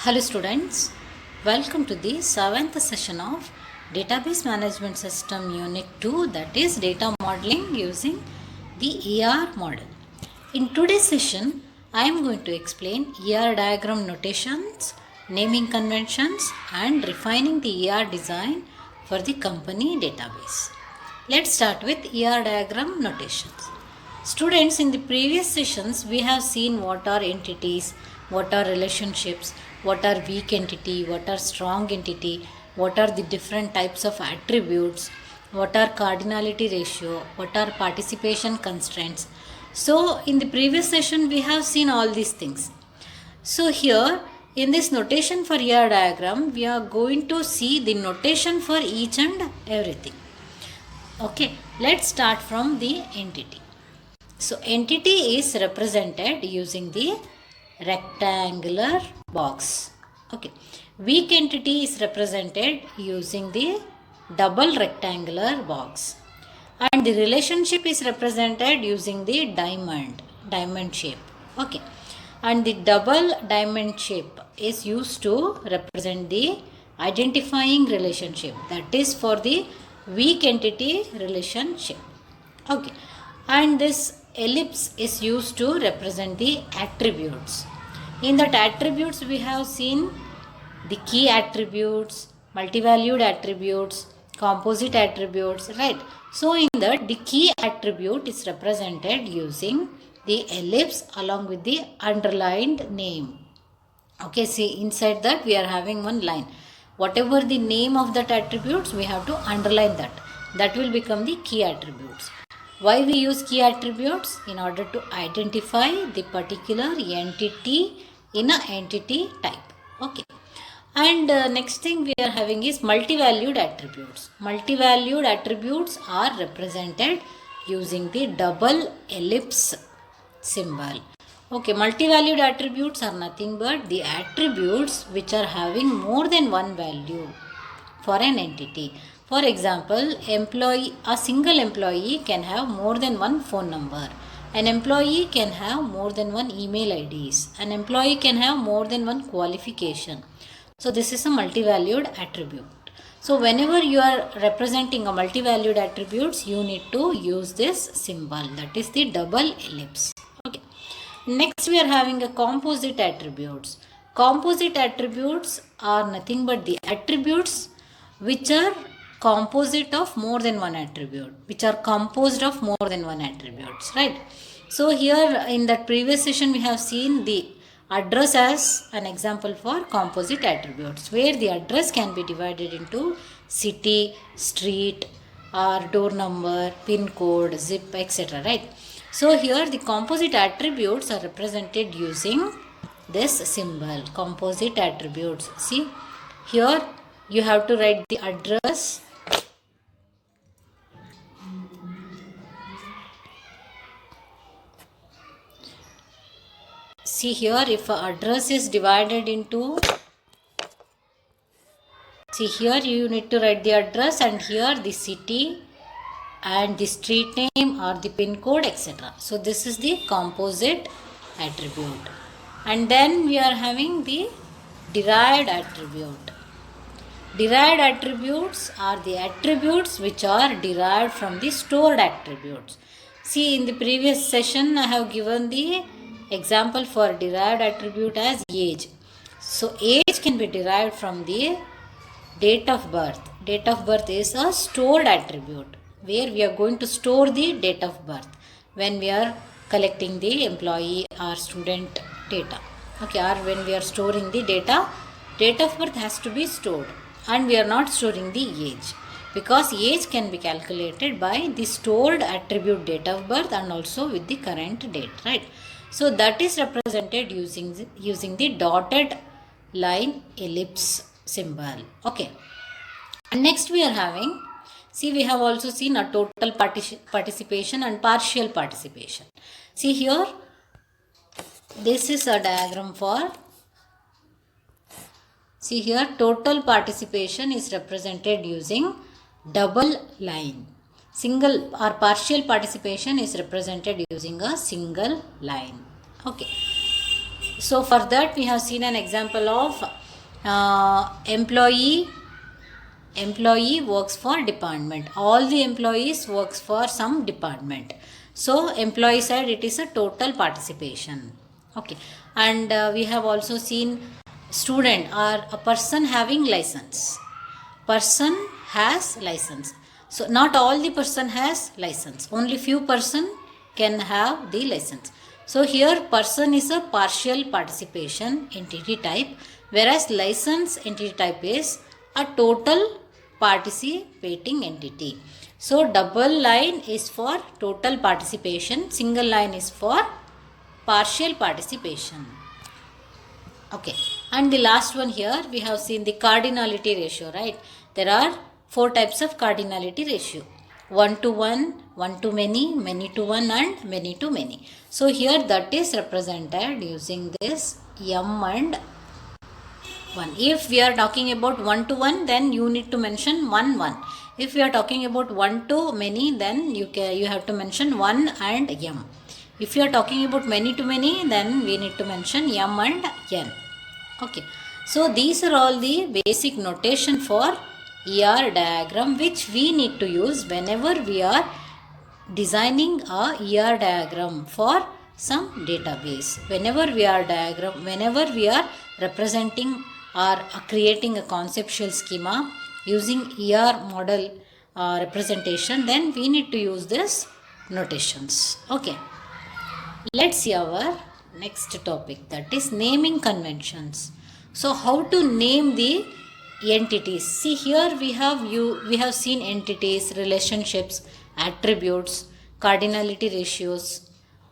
Hello students, welcome to the 7th session of Database Management System Unit 2, that is data modeling using the ER model. In today's session, I am going to explain ER diagram notations, naming conventions and refining the ER design for the company database. Let's start with ER diagram notations. Students, in the previous sessions, we have seen what are entities, what are relationships, what are weak entity, what are strong entity, what are the different types of attributes, what are cardinality ratio, what are participation constraints. So, in the previous session, we have seen all these things. So, here in this notation for ER diagram, we are going to see the notation for each and everything. Okay, let's start from the entity. So, entity is represented using the rectangular box. Okay, weak entity is represented using the double rectangular box, and the relationship is represented using the diamond shape. Okay, and the double diamond shape is used to represent the identifying relationship, that is for the weak entity relationship. Okay, and this ellipse is used to represent the attributes. In that attributes, we have seen the key attributes, multi-valued attributes, composite attributes, right? So, in that, the key attribute is represented using the ellipse along with the underlined name. Okay, see, inside that we are having one line. Whatever the name of that attributes, we have to underline that. That will become the key attributes. Why we use key attributes? In order to identify the particular entity in a entity type. Okay. And next thing we are having is multi-valued attributes. Multi-valued attributes are represented using the double ellipse symbol. Okay, multi-valued attributes are nothing but the attributes which are having more than one value for an entity. For example, a single employee can have more than one phone number. An employee can have more than one email IDs. An employee can have more than one qualification. So this is a multi-valued attribute. So whenever you are representing a multi-valued attributes, you need to use this symbol, that is the double ellipse. Okay. Next we are having a composite attributes. Composite attributes are nothing but the attributes which are composite of more than one attribute, which are composed of more than one attributes, right? So here in that previous session we have seen the address as an example for composite attributes, where the address can be divided into city, street, or door number, pin code, zip, etc., right? So here the composite attributes are represented using this symbol, composite attributes. See, here you have to write the address, see here if address is divided into, see here you need to write the address and here the city and the street name or the pin code, etc. So this is the composite attribute. And then we are having the derived attribute. Derived attributes are the attributes which are derived from the stored attributes. See, in the previous session I have given the example for derived attribute as age. So age can be derived from the date of birth. Date of birth is a stored attribute, where we are going to store the date of birth when we are collecting the employee or student data. Okay, or when we are storing the data, date of birth has to be stored, and we are not storing the age, because age can be calculated by the stored attribute date of birth and also with the current date, right? So that is represented using the dotted line ellipse symbol. Okay, and next we are having, see, we have also seen a total participation and partial participation. See here, this is a diagram for, see here, total participation is represented using double line. Single or partial participation is represented using a single line. Okay. So for that we have seen an example of employee works for department. All the employees works for some department. So employee side, it is a total participation. Okay. And we have also seen student or a person having license. Person has license. So not all the person has license. Only few person can have the license. So here person is a partial participation entity type, whereas license entity type is a total participating entity. So double line is for total participation, single line is for partial participation. Okay, and the last one here we have seen the cardinality ratio, right? There are 4 types of cardinality ratio: 1 to 1, 1 to many, many to 1, and many to many. So here that is represented using this m and 1. If we are talking about 1 to 1, then you need to mention 1 1. If we are talking about 1 to many, then you have to mention 1 and m. If you are talking about many to many, then we need to mention m and n. Okay, so these are all the basic notation for ER diagram which we need to use whenever we are designing a ER diagram for some database. Whenever we are representing or creating a conceptual schema using ER model representation, then we need to use this notations. Okay, let's see our next topic, that is naming conventions. So how to name the entities? See here we have seen entities, relationships, attributes, cardinality ratios,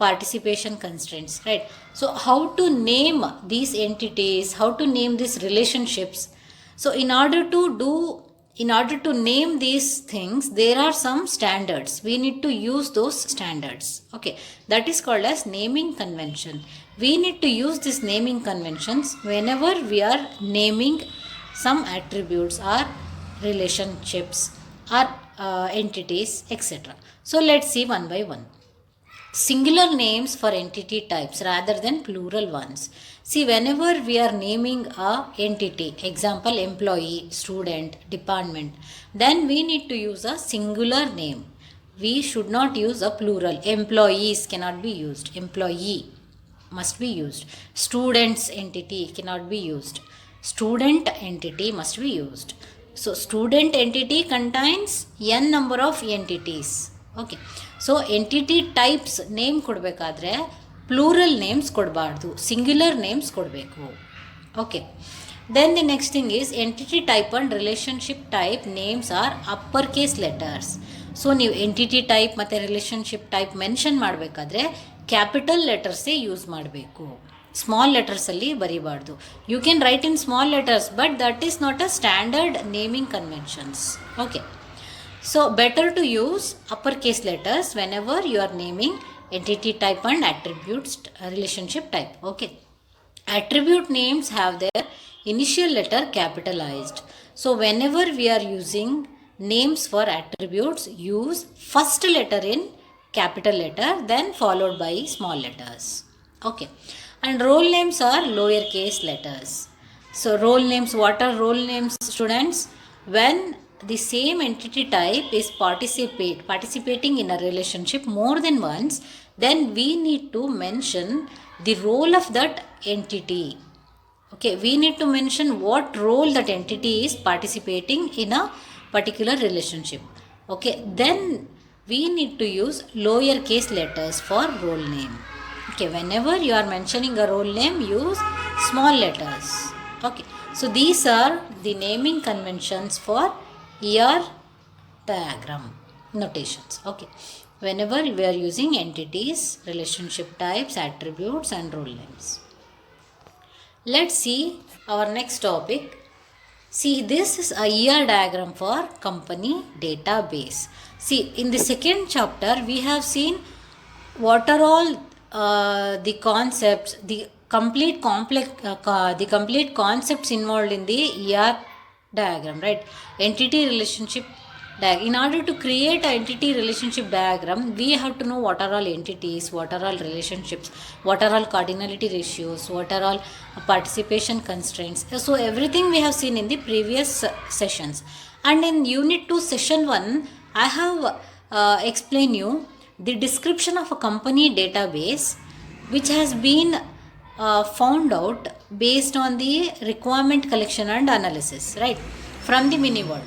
participation constraints, right? So how to name these entities, how to name these relationships? So in order to name these things, there are some standards. We need to use those standards. Okay, that is called as naming convention. We need to use these naming conventions whenever we are naming some attributes or relationships or entities, etc. So let's see one by one. Singular names for entity types rather than plural ones. See, whenever we are naming a entity, example employee, student, department, then we need to use a singular name. We should not use a plural. Employees cannot be used. Employee must be used. Students entity cannot be used. Student entity must be used. So student entity contains n number of entities. Okay. So entity types name ಕೊಡಬೇಕಾದ್ರೆ plural names ಕೊಡಬಾರ್ದು, singular names ಕೊಡಬೇಕು. Okay. Then the next thing is entity type and relationship type names are uppercase letters. So ನೀವು entity type ಮತ್ತು relationship type mention ಮಾಡಬೇಕಾದ್ರೆ capital ಲೆಟರ್ಸೇ use ಮಾಡಬೇಕು, small ಲೆಟರ್ಸಲ್ಲಿ ಬರೀಬಾರ್ದು. You can write in small letters, but that is not a standard naming conventions. Okay, so better to use uppercase letters whenever you are naming entity type and attributes relationship type. Okay, attribute names have their initial letter capitalized. So whenever we are using names for attributes, use first letter in capital letter, then followed by small letters. Okay, and role names are lowercase letters. So role names, what are role names, students? When the same entity type is participating in a relationship more than once, then we need to mention the role of that entity. Okay, we need to mention what role that entity is participating in a particular relationship. Okay, then we need to use lowercase letters for role name. Okay, whenever you are mentioning a role name, use small letters. Okay, so these are the naming conventions for ER diagram notations. Okay, whenever we are using entities, relationship types, attributes and role names. Let's see our next topic. See, this is a ER diagram for company database. See, in the second chapter we have seen what are all the concepts, the complete concepts involved in the ER diagram, right? Entity, relationship, In order to create an entity relationship diagram, we have to know what are all entities, what are all relationships, what are all cardinality ratios, what are all participation constraints. So everything we have seen in the previous sessions. And in Unit 2, Session 1, I have explained you the description of a company database which has been found out based on the requirement collection and analysis, right, from the mini world.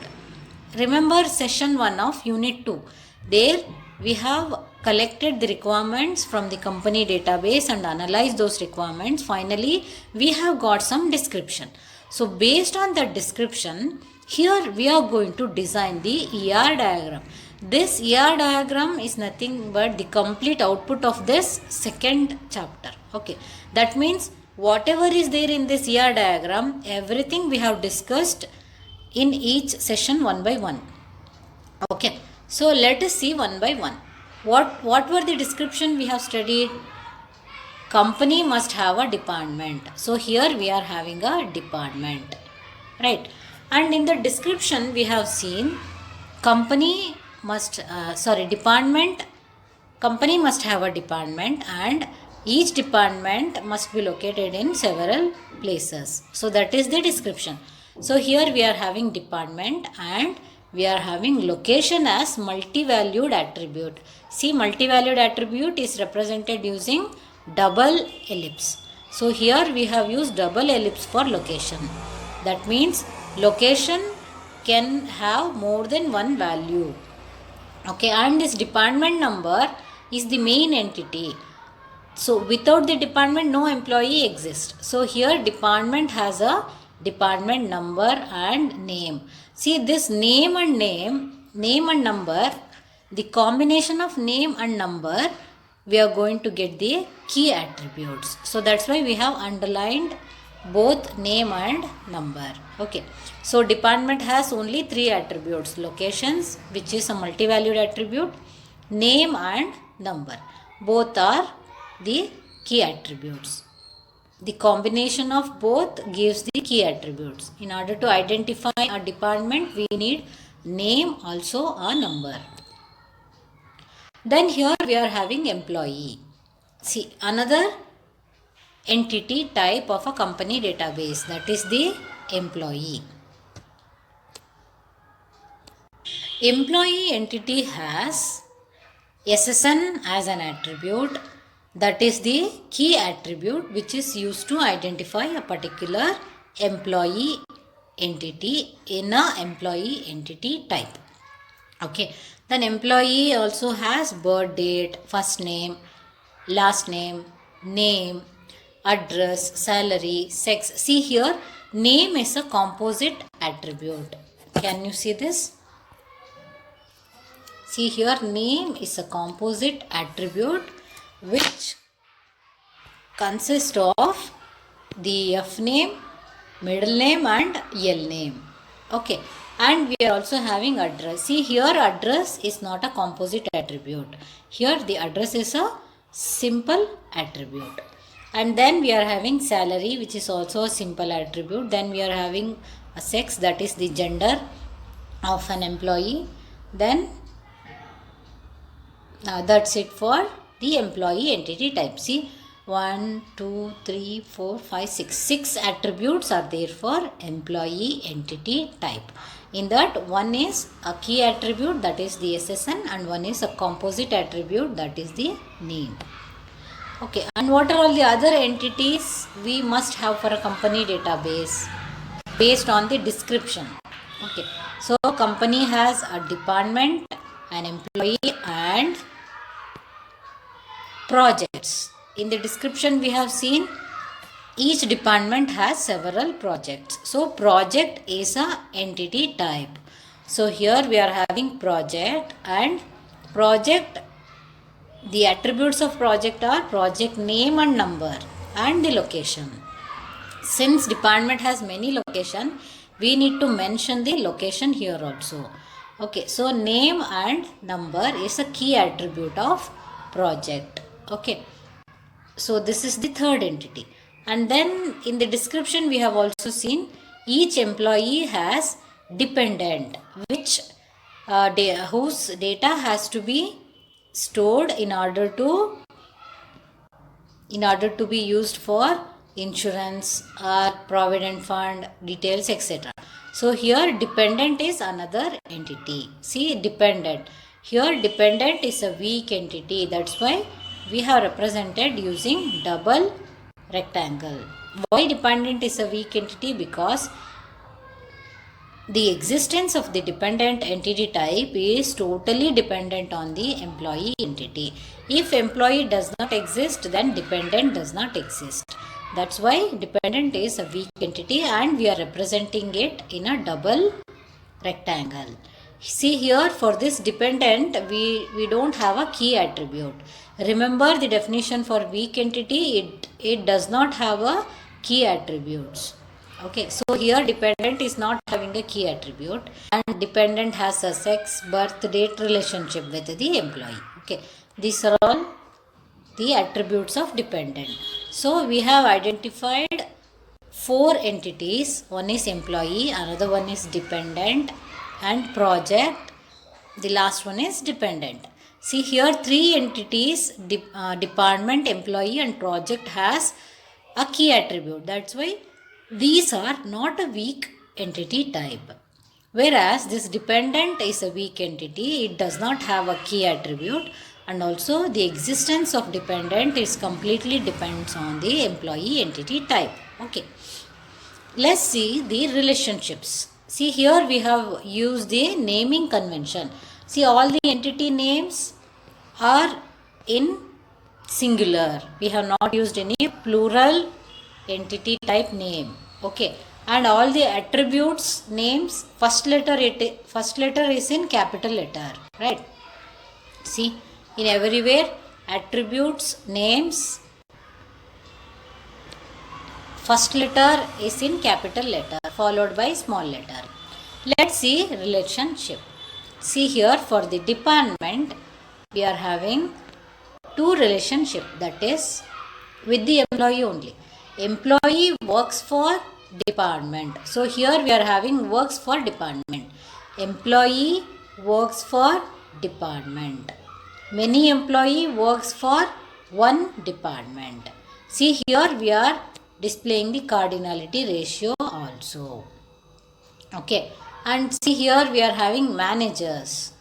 Remember session 1 of unit 2. There we have collected the requirements from the company database and analyzed those requirements. Finally, we have got some description. So based on that description, here we are going to design the ER diagram. This ER diagram is nothing but the complete output of this second chapter. Okay, that means whatever is there in this ER diagram, everything we have discussed in each session one by one. Okay, so let us see one by one. What were the description we have studied? Company must have a department. So here we are having a department, right? And in the description we have seen company must company must have a department, and each department must be located in several places. So that is the description. So here we are having department and we are having location as multi-valued attribute. See, multi-valued attribute is represented using double ellipse. So here we have used double ellipse for location. That means location can have more than one value. Okay, and this department number is the main entity. So without the department, no employee exists. So here department has a department number and name. See, this name and number, the combination of name and number, we are going to get the key attributes. So that's why we have underlined both name and number. Okay, so department has only three attributes: locations, which is a multi-valued attribute, name and number. Both are the key attributes. The combination of both gives the key attributes. In order to identify a department, we need name, also a number. Then here we are having employee. See, another entity type of a company database, that is the employee. Employee entity has SSN as an attribute. That is the key attribute which is used to identify a particular employee entity in a employee entity type. Okay, then employee also has birth date, first name, last name, name, address, salary, sex. See here, name is a composite attribute. Can you see this? See here, name is a composite attribute which consists of the F name, middle name and L name. Okay, and we are also having address. See here, address is not a composite attribute. Here the address is a simple attribute. And then we are having salary, which is also a simple attribute. Then we are having a sex, that is the gender of an employee. Then that's it for the employee entity type. See, 1, 2, 3, 4, 5, 6. 6 attributes are there for employee entity type. In that, one is a key attribute, that is the SSN, and one is a composite attribute, that is the name. Okay, and what are all the other entities we must have for a company database based on the description? Okay, so company has a department, an employee and projects. In the description we have seen each department has several projects. So project is a entity type. So here we are having project, and project, the attributes of project are project name and number and the location. Since department has many location, we need to mention the location here also. Okay, so name and number is a key attribute of project. Okay, so this is the third entity. And then in the description we have also seen each employee has dependent, which whose data has to be stored in order to be used for insurance or provident fund details, etc. So here dependent is another entity. See, dependent. Here dependent is a weak entity. That's why we have represented using double rectangle. Why dependent is a weak entity? Because the existence of the dependent entity type is totally dependent on the employee entity. If employee does not exist, then dependent does not exist. That's why dependent is a weak entity and we are representing it in a double rectangle. See here, for this dependent, we don't have a key attribute. Remember the definition for weak entity, it does not have a key attributes. Okay, so here dependent is not having a key attribute and dependent has a sex, birth date relationship with the employee. Okay, these are all the attributes of dependent. So we have identified 4 entities. One is employee, another one is dependent and project. The last one is dependent. See here, 3 entities, department, employee and project has a key attribute. That's why these are not a weak entity type. Whereas this dependent is a weak entity, it does not have a key attribute and also the existence of dependent is completely depends on the employee entity type. Okay. Let's see the relationships. See here we have used the naming convention. See, all the entity names are in singular. We have not used any plural entity type name. Okay, and all the attributes names, first letter is in capital letter, right? See, in everywhere attributes names, first letter is in capital letter followed by small letter. Let's see relationship. See here, for the department we are having 2 relationship, that is with the employee only. Employee works for department. So here we are having works for department. Employee works for department. Many employee works for one department. See here we are displaying the cardinality ratio also. Okay, and see here we are having managers.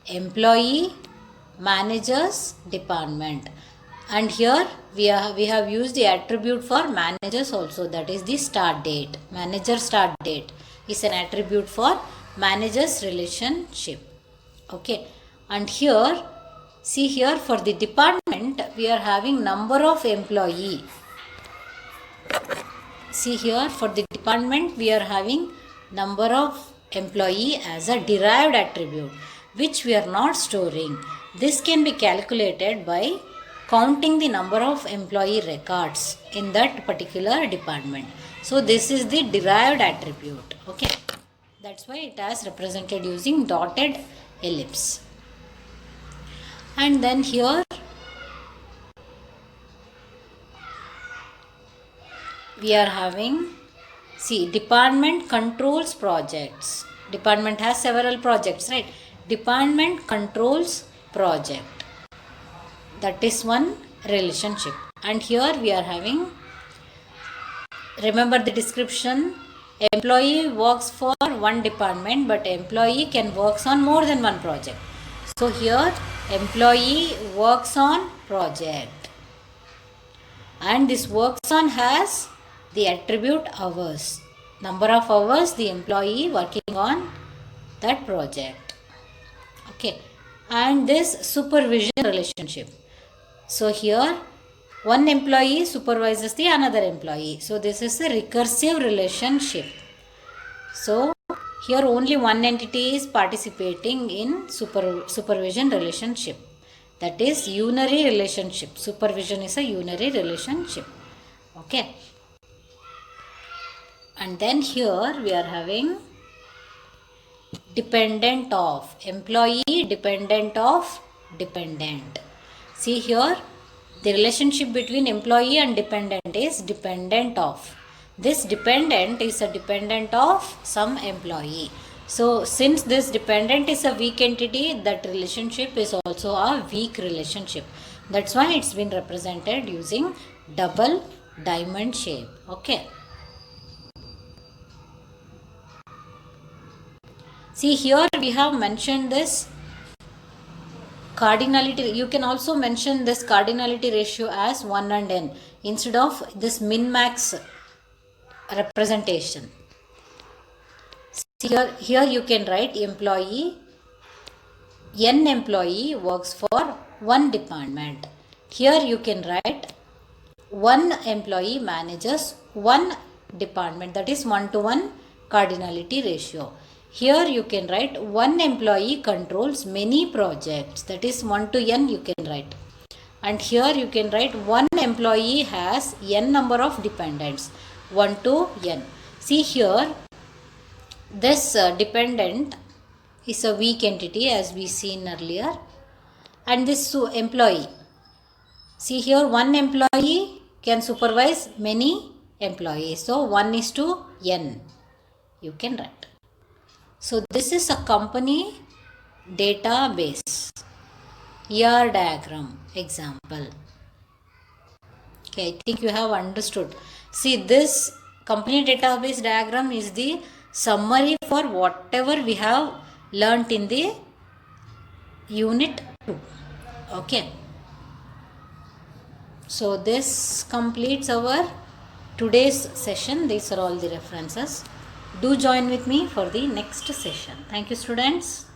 Employee, managers, department. And here we have used the attribute for managers also, that is the start date. Manager start date is an attribute for managers relationship. Okay, and here see here, for the department we are having number of employee. See here, for the department we are having number of employee as a derived attribute which we are not storing. This can be calculated by counting the number of employee records in that particular department. So this is the derived attribute. Okay, that's why it has represented using dotted ellipse. And then here we are having, see, department controls projects. Department has several projects, right? Department controls project. That is one relationship. And here we are having, remember the description, employee works for one department but employee can works on more than one project. So here employee works on project and this works on has the attribute hours, number of hours the employee working on that project. Okay, and this supervision relationship. So here one employee supervises the another employee. So this is a recursive relationship. So here only one entity is participating in supervision relationship. That is unary relationship. Supervision is a unary relationship. Okay. And then here we are having dependent of, employee dependent of dependent. See here, the relationship between employee and dependent is dependent of. This dependent is a dependent of some employee. So since this dependent is a weak entity, that relationship is also a weak relationship. That's why it's been represented using double diamond shape. Okay. See, here we have mentioned this cardinality. You can also mention this cardinality ratio as 1 and n instead of this min-max representation. See, here you can write employee, n employee works for one department. Here you can write one employee manages one department, that is 1 to 1 cardinality ratio. Here you can write one employee controls many projects, that is 1 to n you can write. And here you can write one employee has n number of dependents, 1 to n. See here, this dependent is a weak entity as we seen earlier, and this employee. See here, one employee can supervise many employees. So 1 is to n you can write. So this is a company database ER diagram example. Okay, I think you have understood. See, this company database diagram is the summary for whatever we have learnt in the unit 2. Okay. So this completes our today's session. These are all the references. Do join with me for the next session. Thank you, students.